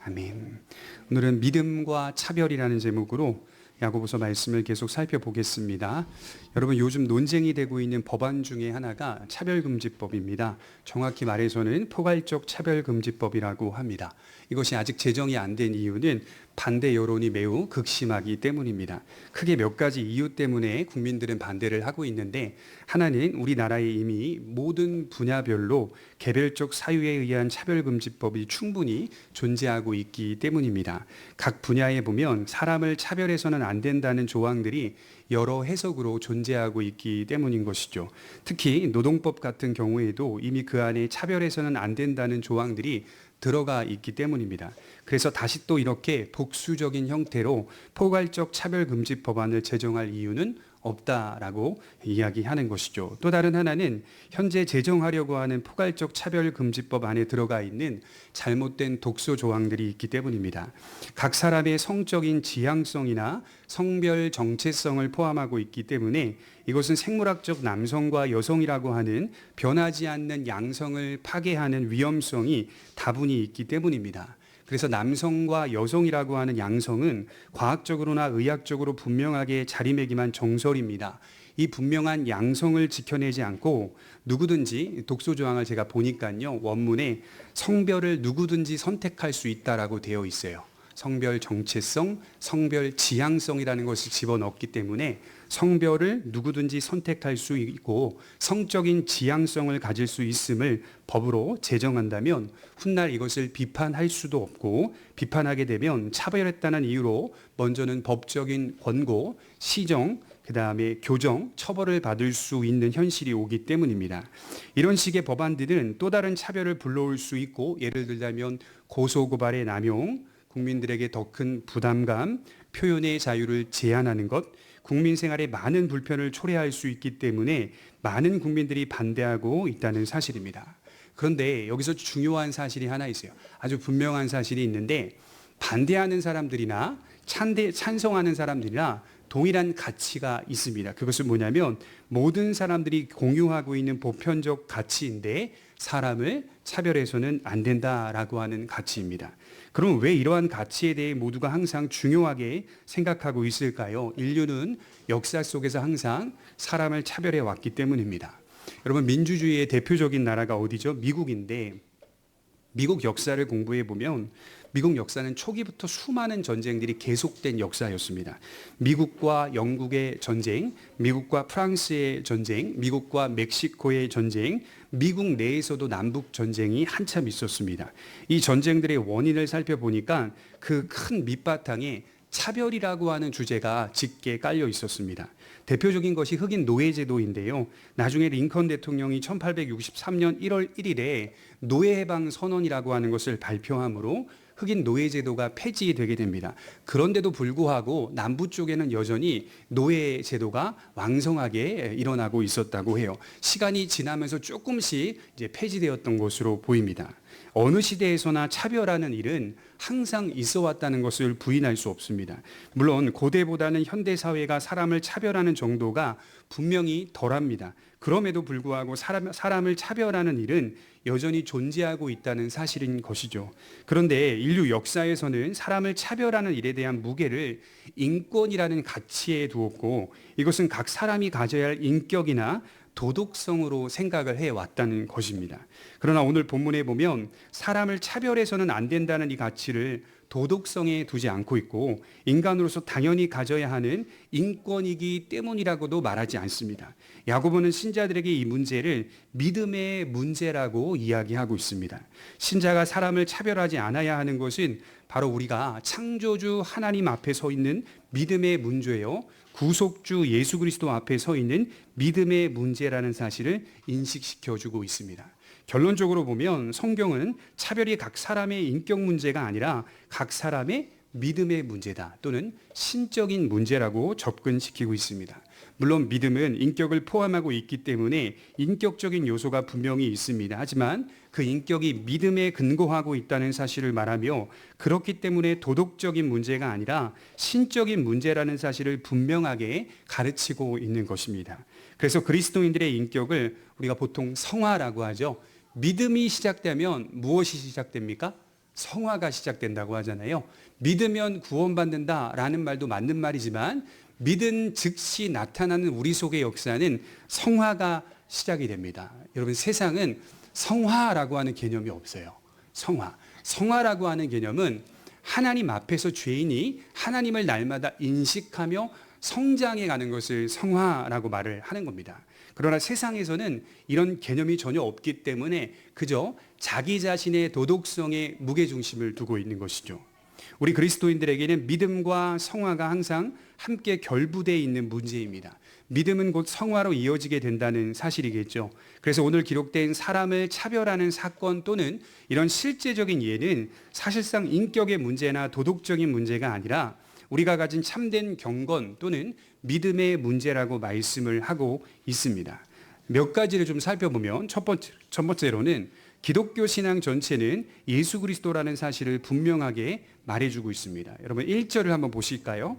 아멘. 오늘은 믿음과 차별이라는 제목으로 야고보서 말씀을 계속 살펴보겠습니다. 여러분, 요즘 논쟁이 되고 있는 법안 중에 하나가 차별금지법입니다. 정확히 말해서는 포괄적 차별금지법이라고 합니다. 이것이 아직 제정이 안 된 이유는 반대 여론이 매우 극심하기 때문입니다. 크게 몇 가지 이유 때문에 국민들은 반대를 하고 있는데, 하나는 우리나라에 이미 모든 분야별로 개별적 사유에 의한 차별금지법이 충분히 존재하고 있기 때문입니다. 각 분야에 보면 사람을 차별해서는 안 된다는 조항들이 여러 해석으로 존재하고 있기 때문인 것이죠. 특히 노동법 같은 경우에도 이미 그 안에 차별해서는 안 된다는 조항들이 들어가 있기 때문입니다. 그래서 다시 또 이렇게 복수적인 형태로 포괄적 차별금지 법안을 제정할 이유는 없다라고 이야기하는 것이죠. 또 다른 하나는 현재 제정하려고 하는 포괄적 차별금지법 안에 들어가 있는 잘못된 독소 조항들이 있기 때문입니다. 각 사람의 성적인 지향성이나 성별 정체성을 포함하고 있기 때문에 이것은 생물학적 남성과 여성이라고 하는 변하지 않는 양성을 파괴하는 위험성이 다분히 있기 때문입니다. 그래서 남성과 여성이라고 하는 양성은 과학적으로나 의학적으로 분명하게 자리매김한 정설입니다. 이 분명한 양성을 지켜내지 않고 누구든지 독소 조항을 제가 보니까요, 원문에 성별을 누구든지 선택할 수 있다라고 되어 있어요. 성별 정체성, 성별 지향성이라는 것을 집어넣기 때문에 성별을 누구든지 선택할 수 있고 성적인 지향성을 가질 수 있음을 법으로 제정한다면 훗날 이것을 비판할 수도 없고, 비판하게 되면 차별했다는 이유로 먼저는 법적인 권고, 시정, 그 다음에 교정, 처벌을 받을 수 있는 현실이 오기 때문입니다. 이런 식의 법안들은 또 다른 차별을 불러올 수 있고, 예를 들자면 고소고발의 남용, 국민들에게 더 큰 부담감, 표현의 자유를 제한하는 것, 국민 생활에 많은 불편을 초래할 수 있기 때문에 많은 국민들이 반대하고 있다는 사실입니다. 그런데 여기서 중요한 사실이 하나 있어요. 아주 분명한 사실이 있는데, 반대하는 사람들이나 찬성하는 사람들이나 동일한 가치가 있습니다. 그것은 뭐냐면 모든 사람들이 공유하고 있는 보편적 가치인데 사람을 차별해서는 안 된다라고 하는 가치입니다. 그럼 왜 이러한 가치에 대해 모두가 항상 중요하게 생각하고 있을까요? 인류는 역사 속에서 항상 사람을 차별해 왔기 때문입니다. 여러분, 민주주의의 대표적인 나라가 어디죠? 미국인데, 미국 역사를 공부해 보면 미국 역사는 초기부터 수많은 전쟁들이 계속된 역사였습니다. 미국과 영국의 전쟁, 미국과 프랑스의 전쟁, 미국과 멕시코의 전쟁, 미국 내에서도 남북 전쟁이 한참 있었습니다. 이 전쟁들의 원인을 살펴보니까 그 큰 밑바탕에 차별이라고 하는 주제가 짙게 깔려 있었습니다. 대표적인 것이 흑인 노예제도인데요. 나중에 링컨 대통령이 1863년 1월 1일에 노예해방 선언이라고 하는 것을 발표함으로 흑인 노예제도가 폐지되게 됩니다. 그런데도 불구하고 남부 쪽에는 여전히 노예제도가 왕성하게 일어나고 있었다고 해요. 시간이 지나면서 조금씩 이제 폐지되었던 것으로 보입니다. 어느 시대에서나 차별하는 일은 항상 있어 왔다는 것을 부인할 수 없습니다. 물론 고대보다는 현대 사회가 사람을 차별하는 정도가 분명히 덜합니다. 그럼에도 불구하고 사람을 차별하는 일은 여전히 존재하고 있다는 사실인 것이죠. 그런데 인류 역사에서는 사람을 차별하는 일에 대한 무게를 인권이라는 가치에 두었고, 이것은 각 사람이 가져야 할 인격이나 도덕성으로 생각을 해왔다는 것입니다. 그러나 오늘 본문에 보면 사람을 차별해서는 안 된다는 이 가치를 도덕성에 두지 않고 있고, 인간으로서 당연히 가져야 하는 인권이기 때문이라고도 말하지 않습니다. 야고보는 신자들에게 이 문제를 믿음의 문제라고 이야기하고 있습니다. 신자가 사람을 차별하지 않아야 하는 것은 바로 우리가 창조주 하나님 앞에 서 있는 믿음의 문제요, 구속주 예수 그리스도 앞에 서 있는 믿음의 문제라는 사실을 인식시켜주고 있습니다. 결론적으로 보면 성경은 차별이 각 사람의 인격 문제가 아니라 각 사람의 믿음의 문제다, 또는 신적인 문제라고 접근시키고 있습니다. 물론 믿음은 인격을 포함하고 있기 때문에 인격적인 요소가 분명히 있습니다. 하지만 그 인격이 믿음에 근거하고 있다는 사실을 말하며, 그렇기 때문에 도덕적인 문제가 아니라 신적인 문제라는 사실을 분명하게 가르치고 있는 것입니다. 그래서 그리스도인들의 인격을 우리가 보통 성화라고 하죠. 믿음이 시작되면 무엇이 시작됩니까? 성화가 시작된다고 하잖아요. 믿으면 구원받는다라는 말도 맞는 말이지만 믿은 즉시 나타나는 우리 속의 역사는 성화가 시작이 됩니다. 여러분, 세상은 성화라고 하는 개념이 없어요. 성화라고 하는 개념은 하나님 앞에서 죄인이 하나님을 날마다 인식하며 성장해 가는 것을 성화라고 말을 하는 겁니다. 그러나 세상에서는 이런 개념이 전혀 없기 때문에 그저 자기 자신의 도덕성에 무게중심을 두고 있는 것이죠. 우리 그리스도인들에게는 믿음과 성화가 항상 함께 결부되어 있는 문제입니다. 믿음은 곧 성화로 이어지게 된다는 사실이겠죠. 그래서 오늘 기록된 사람을 차별하는 사건 또는 이런 실제적인 예는 사실상 인격의 문제나 도덕적인 문제가 아니라 우리가 가진 참된 경건 또는 믿음의 문제라고 말씀을 하고 있습니다. 몇 가지를 좀 살펴보면 첫 번째로는 기독교 신앙 전체는 예수 그리스도라는 사실을 분명하게 말해주고 있습니다. 여러분 1절을 한번 보실까요?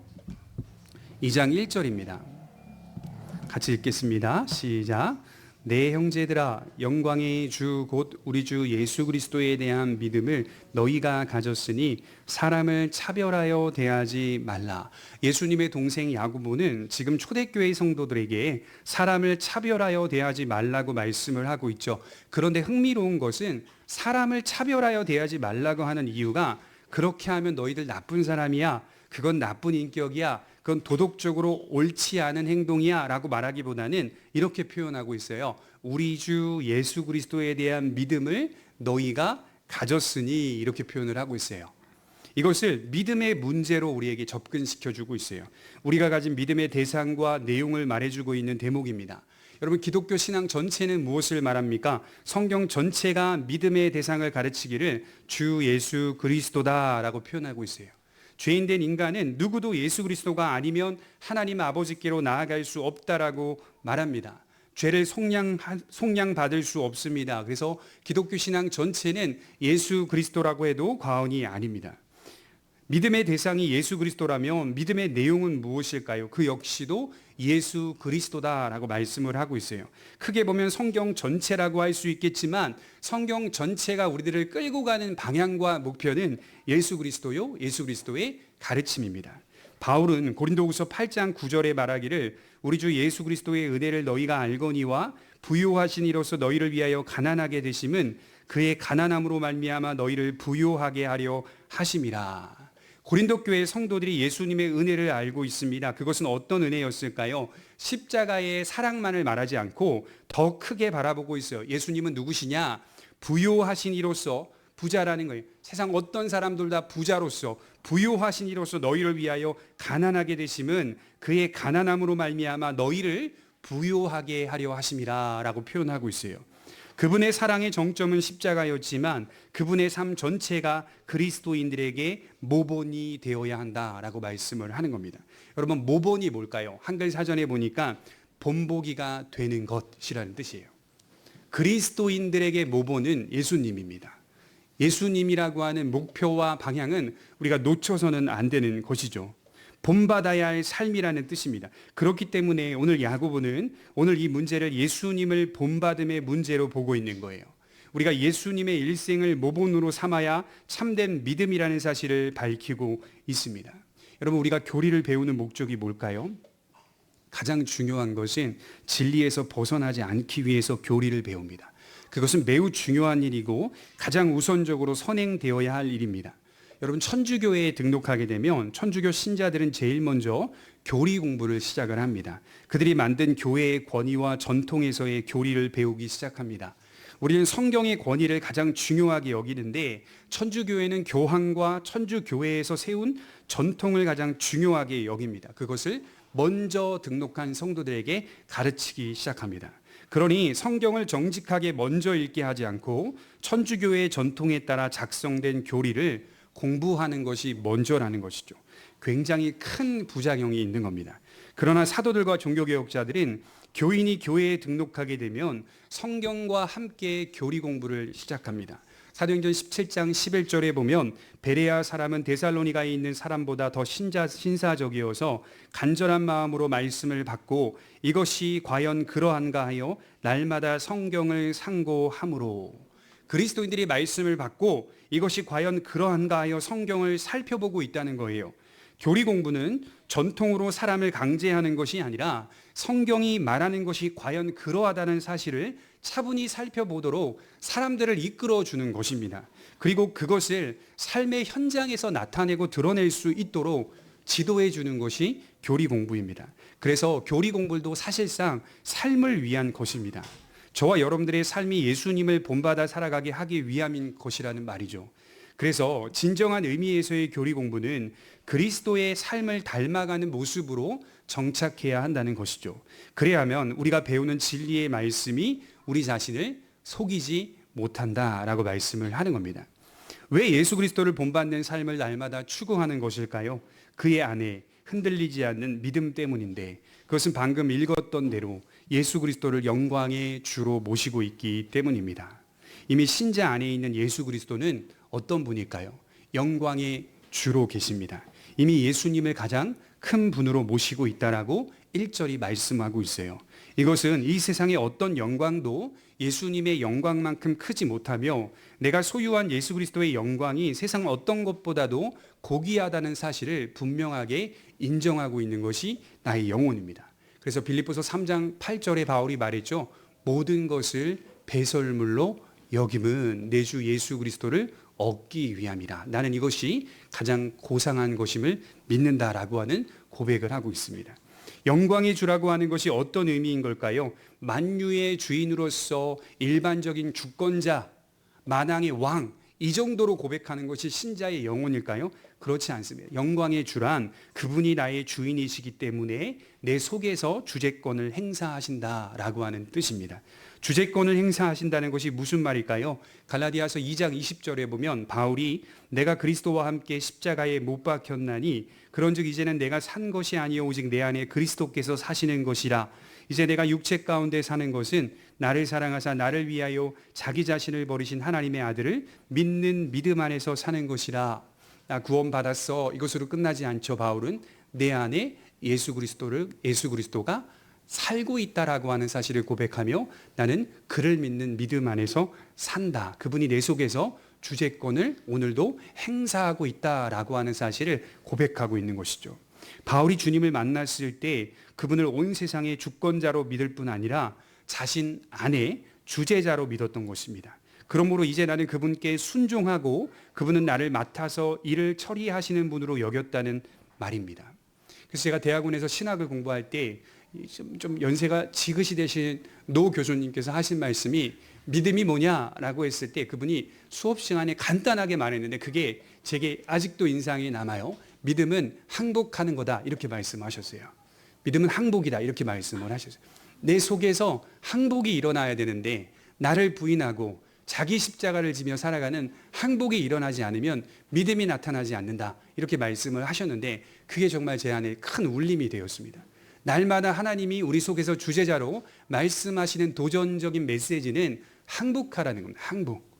2장 1절입니다. 같이 읽겠습니다. 시작. 내 형제들아, 영광의 주 곧 우리 주 예수 그리스도에 대한 믿음을 너희가 가졌으니 사람을 차별하여 대하지 말라. 예수님의 동생 야고보는 지금 초대교회 성도들에게 사람을 차별하여 대하지 말라고 말씀을 하고 있죠. 그런데 흥미로운 것은 사람을 차별하여 대하지 말라고 하는 이유가 그렇게 하면 너희들 나쁜 사람이야, 그건 나쁜 인격이야, 그건 도덕적으로 옳지 않은 행동이야 라고 말하기보다는 이렇게 표현하고 있어요. 우리 주 예수 그리스도에 대한 믿음을 너희가 가졌으니, 이렇게 표현을 하고 있어요. 이것을 믿음의 문제로 우리에게 접근시켜주고 있어요. 우리가 가진 믿음의 대상과 내용을 말해주고 있는 대목입니다. 여러분, 기독교 신앙 전체는 무엇을 말합니까? 성경 전체가 믿음의 대상을 가르치기를 주 예수 그리스도다라고 표현하고 있어요. 죄인된 인간은 누구도 예수 그리스도가 아니면 하나님 아버지께로 나아갈 수 없다라고 말합니다. 죄를 속량받을 수 없습니다. 그래서 기독교 신앙 전체는 예수 그리스도라고 해도 과언이 아닙니다. 믿음의 대상이 예수 그리스도라면 믿음의 내용은 무엇일까요? 그 역시도 예수 그리스도다라고 말씀을 하고 있어요. 크게 보면 성경 전체라고 할 수 있겠지만 성경 전체가 우리들을 끌고 가는 방향과 목표는 예수 그리스도요, 예수 그리스도의 가르침입니다. 바울은 고린도후서 8장 9절에 말하기를 우리 주 예수 그리스도의 은혜를 너희가 알거니와 부요하신 이로써 너희를 위하여 가난하게 되심은 그의 가난함으로 말미암아 너희를 부요하게 하려 하심이라. 고린도 교회 성도들이 예수님의 은혜를 알고 있습니다. 그것은 어떤 은혜였을까요? 십자가의 사랑만을 말하지 않고 더 크게 바라보고 있어요. 예수님은 누구시냐? 부요하신 이로써, 부자라는 거예요. 세상 어떤 사람들 다 부자로서 부요하신 이로써 너희를 위하여 가난하게 되심은 그의 가난함으로 말미암아 너희를 부요하게 하려 하심이라 라고 표현하고 있어요. 그분의 사랑의 정점은 십자가였지만 그분의 삶 전체가 그리스도인들에게 모본이 되어야 한다라고 말씀을 하는 겁니다. 여러분, 모본이 뭘까요? 한글 사전에 보니까 본보기가 되는 것이라는 뜻이에요. 그리스도인들에게 모본은 예수님입니다. 예수님이라고 하는 목표와 방향은 우리가 놓쳐서는 안 되는 것이죠. 본받아야 할 삶이라는 뜻입니다. 그렇기 때문에 오늘 야고보는 오늘 이 문제를 예수님을 본받음의 문제로 보고 있는 거예요. 우리가 예수님의 일생을 모본으로 삼아야 참된 믿음이라는 사실을 밝히고 있습니다. 여러분, 우리가 교리를 배우는 목적이 뭘까요? 가장 중요한 것은 진리에서 벗어나지 않기 위해서 교리를 배웁니다. 그것은 매우 중요한 일이고 가장 우선적으로 선행되어야 할 일입니다. 여러분, 천주교회에 등록하게 되면 천주교 신자들은 제일 먼저 교리 공부를 시작을 합니다. 그들이 만든 교회의 권위와 전통에서의 교리를 배우기 시작합니다. 우리는 성경의 권위를 가장 중요하게 여기는데 천주교회는 교황과 천주교회에서 세운 전통을 가장 중요하게 여깁니다. 그것을 먼저 등록한 성도들에게 가르치기 시작합니다. 그러니 성경을 정직하게 먼저 읽게 하지 않고 천주교회의 전통에 따라 작성된 교리를 공부하는 것이 먼저라는 것이죠. 굉장히 큰 부작용이 있는 겁니다. 그러나 사도들과 종교개혁자들은 교인이 교회에 등록하게 되면 성경과 함께 교리 공부를 시작합니다. 사도행전 17장 11절에 보면 베레아 사람은 데살로니가에 있는 사람보다 더 신사적이어서 간절한 마음으로 말씀을 받고 이것이 과연 그러한가 하여 날마다 성경을 상고함으로, 그리스도인들이 말씀을 받고 이것이 과연 그러한가 하여 성경을 살펴보고 있다는 거예요. 교리 공부는 전통으로 사람을 강제하는 것이 아니라 성경이 말하는 것이 과연 그러하다는 사실을 차분히 살펴보도록 사람들을 이끌어 주는 것입니다. 그리고 그것을 삶의 현장에서 나타내고 드러낼 수 있도록 지도해 주는 것이 교리 공부입니다. 그래서 교리 공부도 사실상 삶을 위한 것입니다. 저와 여러분들의 삶이 예수님을 본받아 살아가게 하기 위함인 것이라는 말이죠. 그래서 진정한 의미에서의 교리 공부는 그리스도의 삶을 닮아가는 모습으로 정착해야 한다는 것이죠. 그래야만 우리가 배우는 진리의 말씀이 우리 자신을 속이지 못한다라고 말씀을 하는 겁니다. 왜 예수 그리스도를 본받는 삶을 날마다 추구하는 것일까요? 그의 안에 흔들리지 않는 믿음 때문인데, 그것은 방금 읽었던 대로 예수 그리스도를 영광의 주로 모시고 있기 때문입니다. 이미 신자 안에 있는 예수 그리스도는 어떤 분일까요? 영광의 주로 계십니다. 이미 예수님을 가장 큰 분으로 모시고 있다라고 1절이 말씀하고 있어요. 이것은 이 세상의 어떤 영광도 예수님의 영광만큼 크지 못하며, 내가 소유한 예수 그리스도의 영광이 세상 어떤 것보다도 고귀하다는 사실을 분명하게 인정하고 있는 것이 나의 영혼입니다. 그래서 빌립보서 3장 8절에 바울이 말했죠. 모든 것을 배설물로 여김은 내 주 예수 그리스도를 얻기 위함이라. 나는 이것이 가장 고상한 것임을 믿는다라고 하는 고백을 하고 있습니다. 영광의 주라고 하는 것이 어떤 의미인 걸까요? 만유의 주인으로서 일반적인 주권자, 만왕의 왕, 이 정도로 고백하는 것이 신자의 영혼일까요? 그렇지 않습니다. 영광의 주란 그분이 나의 주인이시기 때문에 내 속에서 주재권을 행사하신다라고 하는 뜻입니다. 주재권을 행사하신다는 것이 무슨 말일까요? 갈라디아서 2장 20절에 보면 바울이 내가 그리스도와 함께 십자가에 못 박혔나니 그런즉 이제는 내가 산 것이 아니요 오직 내 안에 그리스도께서 사시는 것이라. 이제 내가 육체 가운데 사는 것은 나를 사랑하사 나를 위하여 자기 자신을 버리신 하나님의 아들을 믿는 믿음 안에서 사는 것이라. 나 구원받았어. 이것으로 끝나지 않죠. 바울은 내 안에 예수 그리스도가 살고 있다라고 하는 사실을 고백하며 나는 그를 믿는 믿음 안에서 산다. 그분이 내 속에서 주재권을 오늘도 행사하고 있다라고 하는 사실을 고백하고 있는 것이죠. 바울이 주님을 만났을 때 그분을 온 세상의 주권자로 믿을 뿐 아니라 자신 안에 주재자로 믿었던 것입니다. 그러므로 이제 나는 그분께 순종하고 그분은 나를 맡아서 일을 처리하시는 분으로 여겼다는 말입니다. 그래서 제가 대학원에서 신학을 공부할 때 좀 연세가 지긋이 되신 노 교수님께서 하신 말씀이 믿음이 뭐냐라고 했을 때 그분이 수업 시간에 간단하게 말했는데 그게 제게 아직도 인상이 남아요. 믿음은 항복하는 거다 이렇게 말씀하셨어요. 믿음은 항복이다 이렇게 말씀을 하셨어요. 내 속에서 항복이 일어나야 되는데 나를 부인하고 자기 십자가를 지며 살아가는 항복이 일어나지 않으면 믿음이 나타나지 않는다 이렇게 말씀을 하셨는데 그게 정말 제 안에 큰 울림이 되었습니다. 날마다 하나님이 우리 속에서 주제자로 말씀하시는 도전적인 메시지는 항복하라는 겁니다. 항복.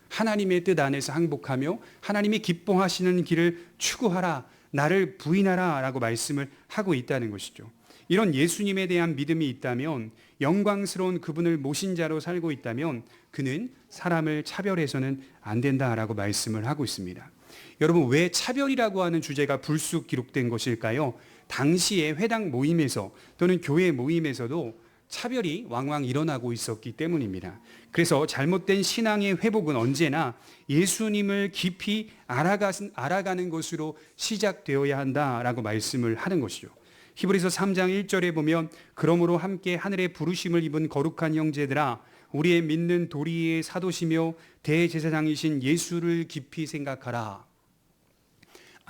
하나님의 뜻 안에서 항복하며 하나님이 기뻐하시는 길을 추구하라. 나를 부인하라 라고 말씀을 하고 있다는 것이죠. 이런 예수님에 대한 믿음이 있다면, 영광스러운 그분을 모신 자로 살고 있다면 그는 사람을 차별해서는 안 된다라고 말씀을 하고 있습니다. 여러분, 왜 차별이라고 하는 주제가 불쑥 기록된 것일까요? 당시에 회당 모임에서 또는 교회 모임에서도 차별이 왕왕 일어나고 있었기 때문입니다. 그래서 잘못된 신앙의 회복은 언제나 예수님을 깊이 알아가는 것으로 시작되어야 한다라고 말씀을 하는 것이죠. 히브리서 3장 1절에 보면 그러므로 함께 하늘의 부르심을 입은 거룩한 형제들아 우리의 믿는 도리의 사도시며 대제사장이신 예수를 깊이 생각하라.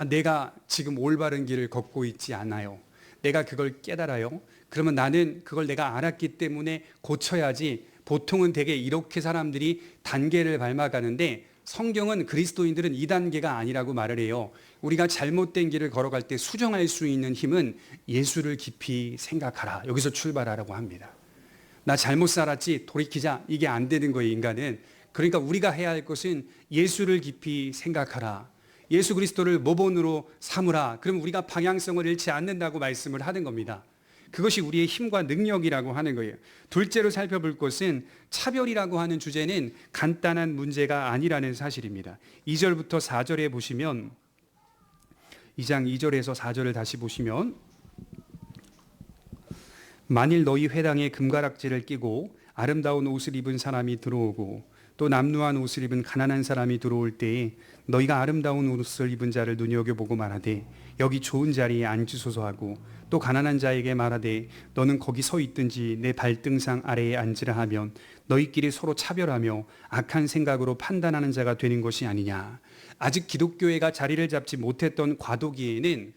내가 지금 올바른 길을 걷고 있지 않아요. 내가 그걸 깨달아요. 그러면 나는 그걸 내가 알았기 때문에 고쳐야지. 보통은 되게 이렇게 사람들이 단계를 밟아가는데 성경은 그리스도인들은 2단계가 아니라고 말을 해요. 우리가 잘못된 길을 걸어갈 때 수정할 수 있는 힘은 예수를 깊이 생각하라. 여기서 출발하라고 합니다. 나 잘못 살았지 돌이키자. 이게 안 되는 거예요, 인간은. 그러니까 우리가 해야 할 것은 예수를 깊이 생각하라. 예수 그리스도를 모본으로 삼으라. 그럼 우리가 방향성을 잃지 않는다고 말씀을 하는 겁니다. 그것이 우리의 힘과 능력이라고 하는 거예요. 둘째로 살펴볼 것은 차별이라고 하는 주제는 간단한 문제가 아니라는 사실입니다. 2절부터 4절에 보시면 2장 2절에서 4절을 다시 보시면 만일 너희 회당에 금가락지를 끼고 아름다운 옷을 입은 사람이 들어오고 또 남루한 옷을 입은 가난한 사람이 들어올 때에 너희가 아름다운 옷을 입은 자를 눈여겨보고 말하되 여기 좋은 자리에 앉으소서 하고 또 가난한 자에게 말하되 너는 거기 서 있든지 내 발등상 아래에 앉으라 하면 너희끼리 서로 차별하며 악한 생각으로 판단하는 자가 되는 것이 아니냐. 아직 기독교회가 자리를 잡지 못했던 과도기에는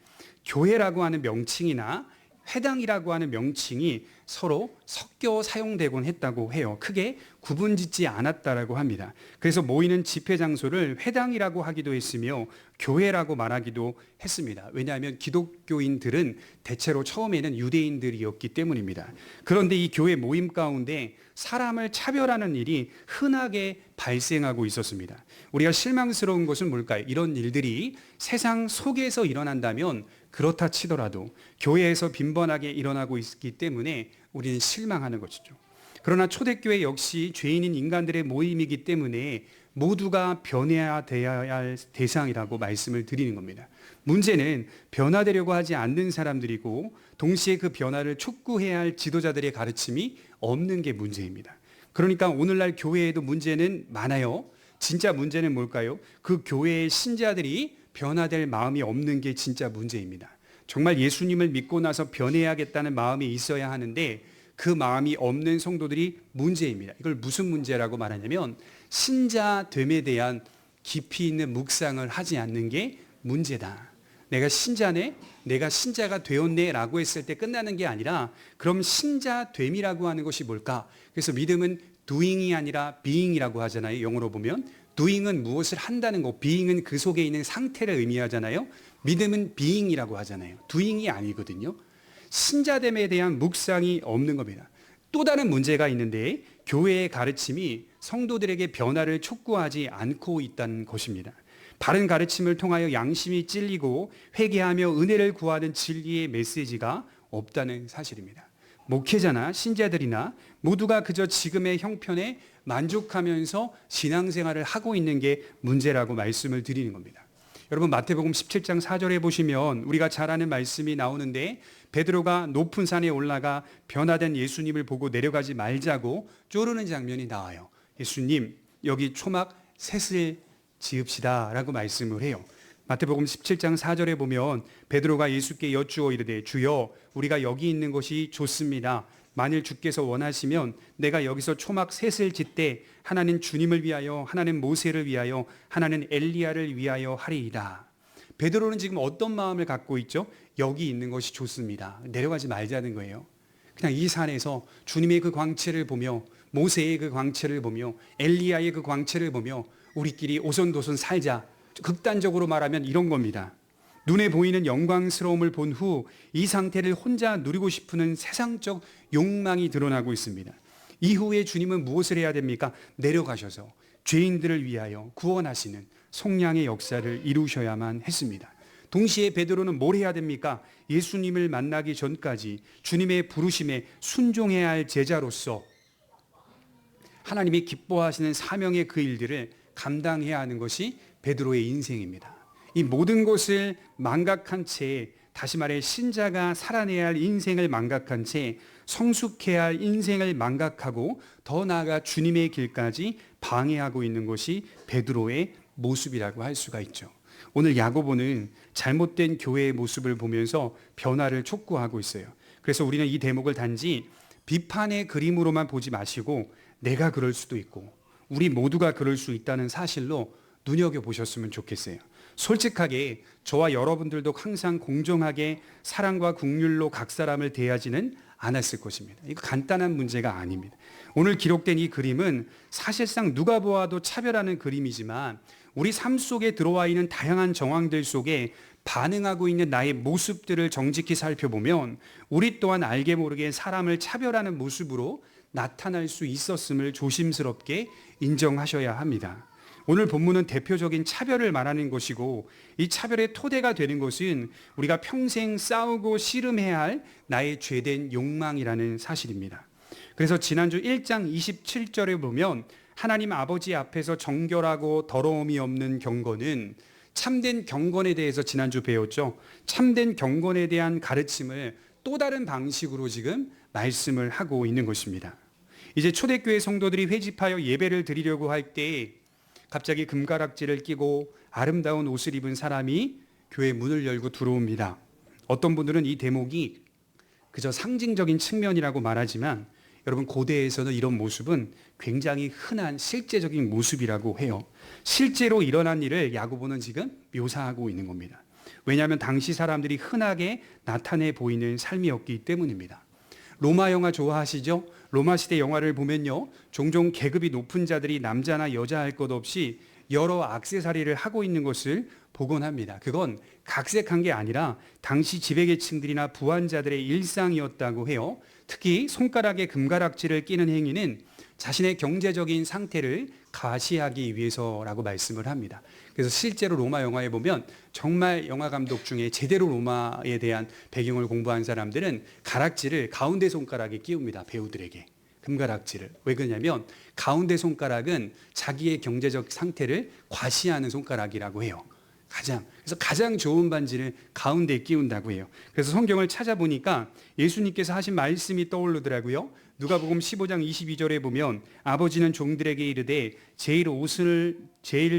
교회라고 하는 명칭이나 회당이라고 하는 명칭이 서로 섞여 사용되곤 했다고 해요. 크게 구분짓지 않았다라고 합니다. 그래서 모이는 집회 장소를 회당이라고 하기도 했으며 교회라고 말하기도 했습니다. 왜냐하면 기독교인들은 대체로 처음에는 유대인들이었기 때문입니다. 그런데 이 교회 모임 가운데 사람을 차별하는 일이 흔하게 발생하고 있었습니다. 우리가 실망스러운 것은 뭘까요? 이런 일들이 세상 속에서 일어난다면 그렇다 치더라도 교회에서 빈번하게 일어나고 있기 때문에 우리는 실망하는 것이죠. 그러나 초대교회 역시 죄인인 인간들의 모임이기 때문에 모두가 변해야 할 대상이라고 말씀을 드리는 겁니다. 문제는 변화되려고 하지 않는 사람들이고 동시에 그 변화를 촉구해야 할 지도자들의 가르침이 없는 게 문제입니다. 그러니까 오늘날 교회에도 문제는 많아요. 진짜 문제는 뭘까요? 그 교회의 신자들이 변화될 마음이 없는 게 진짜 문제입니다. 정말 예수님을 믿고 나서 변해야겠다는 마음이 있어야 하는데 그 마음이 없는 성도들이 문제입니다. 이걸 무슨 문제라고 말하냐면 신자됨에 대한 깊이 있는 묵상을 하지 않는 게 문제다. 내가 신자네? 내가 신자가 되었네? 라고 했을 때 끝나는 게 아니라 그럼 신자됨이라고 하는 것이 뭘까? 그래서 믿음은 doing이 아니라 being이라고 하잖아요. 영어로 보면 doing은 무엇을 한다는 거, being은 그 속에 있는 상태를 의미하잖아요. 믿음은 being이라고 하잖아요. doing이 아니거든요. 신자됨에 대한 묵상이 없는 겁니다. 또 다른 문제가 있는데 교회의 가르침이 성도들에게 변화를 촉구하지 않고 있다는 것입니다. 바른 가르침을 통하여 양심이 찔리고 회개하며 은혜를 구하는 진리의 메시지가 없다는 사실입니다. 목회자나 신자들이나 모두가 그저 지금의 형편에 만족하면서 신앙생활을 하고 있는 게 문제라고 말씀을 드리는 겁니다. 여러분 마태복음 17장 4절에 보시면 우리가 잘 아는 말씀이 나오는데 베드로가 높은 산에 올라가 변화된 예수님을 보고 내려가지 말자고 쪼르는 장면이 나와요. 예수님 여기 초막 셋을 지읍시다 라고 말씀을 해요. 마태복음 17장 4절에 보면 베드로가 예수께 여쭈어 이르되 주여 우리가 여기 있는 것이 좋습니다. 만일 주께서 원하시면 내가 여기서 초막 셋을 짓되 하나는 주님을 위하여 하나는 모세를 위하여 하나는 엘리야를 위하여 하리이다. 베드로는 지금 어떤 마음을 갖고 있죠? 여기 있는 것이 좋습니다. 내려가지 말자는 거예요. 그냥 이 산에서 주님의 그 광채를 보며 모세의 그 광채를 보며 엘리야의 그 광채를 보며 우리끼리 오손도손 살자. 극단적으로 말하면 이런 겁니다. 눈에 보이는 영광스러움을 본 후 이 상태를 혼자 누리고 싶은 세상적 욕망이 드러나고 있습니다. 이후에 주님은 무엇을 해야 됩니까? 내려가셔서 죄인들을 위하여 구원하시는 속량의 역사를 이루셔야만 했습니다. 동시에 베드로는 뭘 해야 됩니까? 예수님을 만나기 전까지 주님의 부르심에 순종해야 할 제자로서 하나님이 기뻐하시는 사명의 그 일들을 감당해야 하는 것이 베드로의 인생입니다. 이 모든 것을 망각한 채 다시 말해 신자가 살아내야 할 인생을 망각한 채 성숙해야 할 인생을 망각하고 더 나아가 주님의 길까지 방해하고 있는 것이 베드로의 모습이라고 할 수가 있죠. 오늘 야고보는 잘못된 교회의 모습을 보면서 변화를 촉구하고 있어요. 그래서 우리는 이 대목을 단지 비판의 그림으로만 보지 마시고 내가 그럴 수도 있고 우리 모두가 그럴 수 있다는 사실로 눈여겨보셨으면 좋겠어요. 솔직하게 저와 여러분들도 항상 공정하게 사랑과 긍휼로 각 사람을 대하지는 않았을 것입니다. 이거 간단한 문제가 아닙니다. 오늘 기록된 이 그림은 사실상 누가 보아도 차별하는 그림이지만 우리 삶 속에 들어와 있는 다양한 정황들 속에 반응하고 있는 나의 모습들을 정직히 살펴보면 우리 또한 알게 모르게 사람을 차별하는 모습으로 나타날 수 있었음을 조심스럽게 인정하셔야 합니다. 오늘 본문은 대표적인 차별을 말하는 것이고 이 차별의 토대가 되는 것은 우리가 평생 싸우고 씨름해야 할 나의 죄된 욕망이라는 사실입니다. 그래서 지난주 1장 27절에 보면 하나님 아버지 앞에서 정결하고 더러움이 없는 경건은 참된 경건에 대해서 지난주 배웠죠. 참된 경건에 대한 가르침을 또 다른 방식으로 지금 말씀을 하고 있는 것입니다. 이제 초대교회 성도들이 회집하여 예배를 드리려고 할 때 갑자기 금가락지를 끼고 아름다운 옷을 입은 사람이 교회 문을 열고 들어옵니다. 어떤 분들은 이 대목이 그저 상징적인 측면이라고 말하지만 여러분 고대에서는 이런 모습은 굉장히 흔한 실제적인 모습이라고 해요. 실제로 일어난 일을 야고보는 지금 묘사하고 있는 겁니다. 왜냐하면 당시 사람들이 흔하게 나타내 보이는 삶이었기 때문입니다. 로마 영화 좋아하시죠? 로마 시대 영화를 보면요, 종종 계급이 높은 자들이 남자나 여자 할 것 없이 여러 액세서리를 하고 있는 것을 보곤 합니다. 그건 각색한 게 아니라 당시 지배계층들이나 부한자들의 일상이었다고 해요. 특히 손가락에 금가락지를 끼는 행위는 자신의 경제적인 상태를 과시하기 위해서라고 말씀을 합니다. 그래서 실제로 로마 영화에 보면 정말 영화 감독 중에 제대로 로마에 대한 배경을 공부한 사람들은 가락지를 가운데 손가락에 끼웁니다. 배우들에게 금가락지를. 왜 그러냐면 가운데 손가락은 자기의 경제적 상태를 과시하는 손가락이라고 해요. 그래서 가장 좋은 반지를 가운데에 끼운다고 해요. 그래서 성경을 찾아보니까 예수님께서 하신 말씀이 떠오르더라고요. 누가복음 15장 22절에 보면 아버지는 종들에게 이르되 제일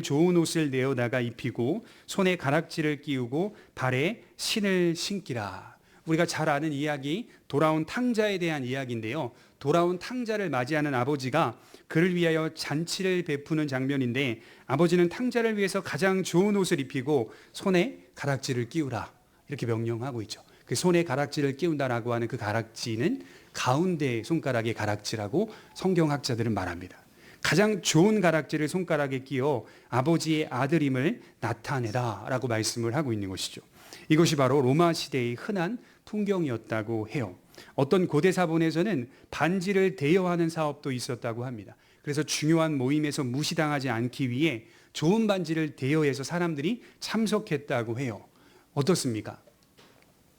좋은 옷을 내어다가 입히고 손에 가락지를 끼우고 발에 신을 신기라. 우리가 잘 아는 이야기, 돌아온 탕자에 대한 이야기인데요. 돌아온 탕자를 맞이하는 아버지가 그를 위하여 잔치를 베푸는 장면인데 아버지는 탕자를 위해서 가장 좋은 옷을 입히고 손에 가락지를 끼우라 이렇게 명령하고 있죠. 그 손에 가락지를 끼운다라고 하는 그 가락지는 가운데 손가락의 가락지라고 성경학자들은 말합니다. 가장 좋은 가락지를 손가락에 끼워 아버지의 아들임을 나타내라 라고 말씀을 하고 있는 것이죠. 이것이 바로 로마 시대의 흔한 풍경이었다고 해요. 어떤 고대 사본에서는 반지를 대여하는 사업도 있었다고 합니다. 그래서 중요한 모임에서 무시당하지 않기 위해 좋은 반지를 대여해서 사람들이 참석했다고 해요. 어떻습니까?